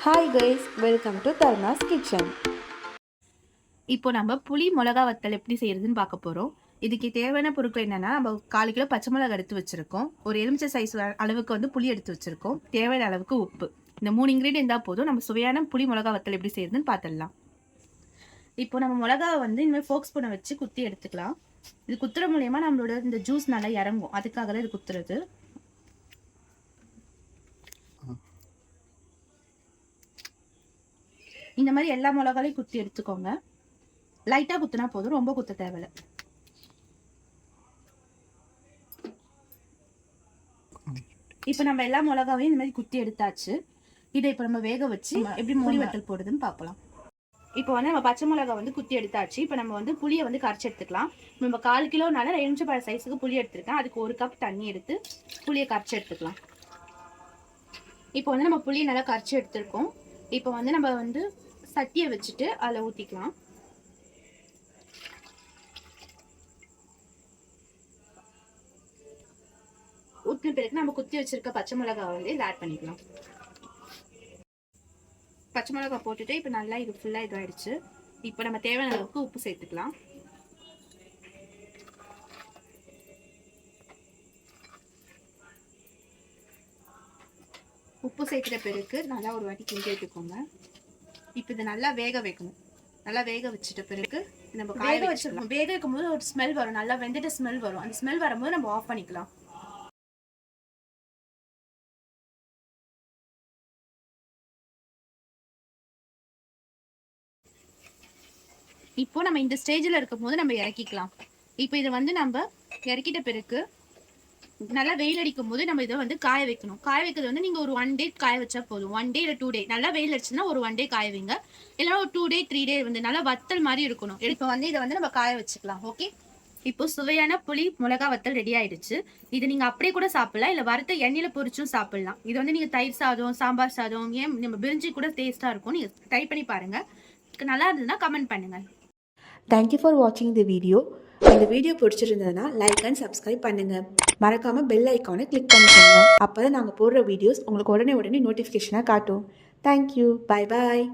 Hi guys, welcome to Tharna's kitchen. இப்போ நம்ம புளி மிளகா வத்தல் எப்படி செய்யறதுன்னு பார்க்க போகிறோம். இதுக்கு தேவையான பொருட்கள் என்னென்னா, நம்ம 4 கிலோ பச்சை மிளகா எடுத்து வச்சுருக்கோம், ஒரு எலுமிச்சை சைஸ் அளவுக்கு வந்து புளி எடுத்து வச்சுருக்கோம், தேவையான அளவுக்கு உப்பு. இந்த 3 இன்க்ரீடியன்ட் இருந்தால் போதும். நம்ம சுவையான புளி மிளகா வத்தல் எப்படி செய்யறதுன்னு பார்த்துடலாம். இப்போ நம்ம மிளகாவை வந்து இனிமேல் ஃபோக் ஸ்பூனை வச்சு குத்தி எடுத்துக்கலாம். இது குத்துற மூலயமா நம்மளோட இந்த ஜூஸ் நல்லா இறங்கும், அதுக்காக தான் இது குத்துறது. இந்த மாதிரி எல்லா மிளகாலையும் குத்தி எடுத்துக்கோங்க. லைட்டா குத்துனா போதும், ரொம்ப குத்த தேவையில்ல. இப்போ நம்ம எல்லா மிளகாவையும் இந்த மாதிரி குத்தி எடுத்தாச்சு. இதை இப்போ நம்ம வேக வச்சு எப்படி புளி வத்தல் போடுதுன்னு பார்க்கலாம். இப்போ வந்து நம்ம பச்சை மிளகா வந்து குத்தி எடுத்தாச்சு. இப்போ நம்ம வந்து புளியை வந்து கரைச்சி எடுத்துக்கலாம். நம்ம 4 கிலோனால எலுமிச்சை சைஸுக்கு புளி எடுத்துருக்கேன். அதுக்கு 1 கப் தண்ணி எடுத்து புளியை கரைச்சி எடுத்துக்கலாம். இப்போ வந்து நம்ம புளியை நல்லா கரைச்சி எடுத்துருக்கோம். இப்போ வந்து நம்ம வந்து சட்டியை வச்சுட்டு அதில் ஊற்றிக்கலாம். ஊற்றின பிறகு நம்ம குத்தி வச்சிருக்க பச்சை மிளகாய் வந்து இதில் ஆட் பண்ணிக்கலாம். பச்சை மிளகாய் போட்டுட்டு இப்போ நல்லா இது ஃபுல்லாக இதாகிடுச்சு. இப்போ நம்ம தேவையான அளவுக்கு உப்பு சேர்த்துக்கலாம். உப்பு சேர்த்துட்ட பிறகு நல்லா ஒரு வாட்டி கிண்டி எடுத்துக்கோங்க. இப்போ இதை நல்லா வேக வைக்கணும். நல்லா வேக வச்சுட்ட பிறகு நம்ம வேக வச்சிருக்கோம். வேக வைக்கும் போது ஒரு ஸ்மெல் வரும், நல்லா வெந்துட்டு ஸ்மெல் வரும். அந்த ஸ்மெல் வரும்போது நம்ம ஆஃப் பண்ணிக்கலாம். இப்போ நம்ம இந்த ஸ்டேஜில் இருக்கும் போது நம்ம இறக்கிக்கலாம். இப்போ இதை வந்து நம்ம இறக்கிட்ட பிறகு நல்லா வெயில் அடிக்கும் போது நம்ம இதை வந்து காய வைக்கணும். காய வைக்கிறது வந்து நீங்கள் ஒரு 1 டே காய வச்சா போதும். 1 டே இல்லை 2 டே. நல்லா வெயில் அடிச்சுன்னா ஒரு 1 டே காய வைங்க. இல்லைனா ஒரு 2 டே 3 டே வந்து நல்லா வத்தல் மாதிரி இருக்கணும். இப்போ வந்து இதை வந்து நம்ம காய வச்சுக்கலாம். ஓகே, இப்போ சுவையான புளி மிளகா வத்தல் ரெடி ஆயிடுச்சு. இது நீங்கள் அப்படியே கூட சாப்பிடலாம், இல்லை வறுத்த எண்ணெயில் பொரிச்சும் சாப்பிடலாம். இது வந்து நீங்கள் தயிர் சாதம், சாம்பார் சாதம், ஏன் நம்ம பிரிஞ்சி கூட டேஸ்ட்டாக இருக்கும். நீங்கள் ட்ரை பண்ணி பாருங்கள். நல்லா இருந்ததுன்னா கமெண்ட் பண்ணுங்கள். தேங்க்யூ ஃபார் வாட்சிங் தி வீடியோ. இந்த வீடியோ பிடிச்சிருந்ததுன்னா லைக் அண்ட் சப்ஸ்கிரைப் பண்ணுங்கள். மறக்காமல் பெல் ஐக்கானை கிளிக் பண்ணிக்கோங்க. அப்போ தான் நாங்கள் போடுற வீடியோஸ் உங்களுக்கு உடனே நோட்டிஃபிகேஷனாக காட்டும். தேங்க்யூ. Bye bye.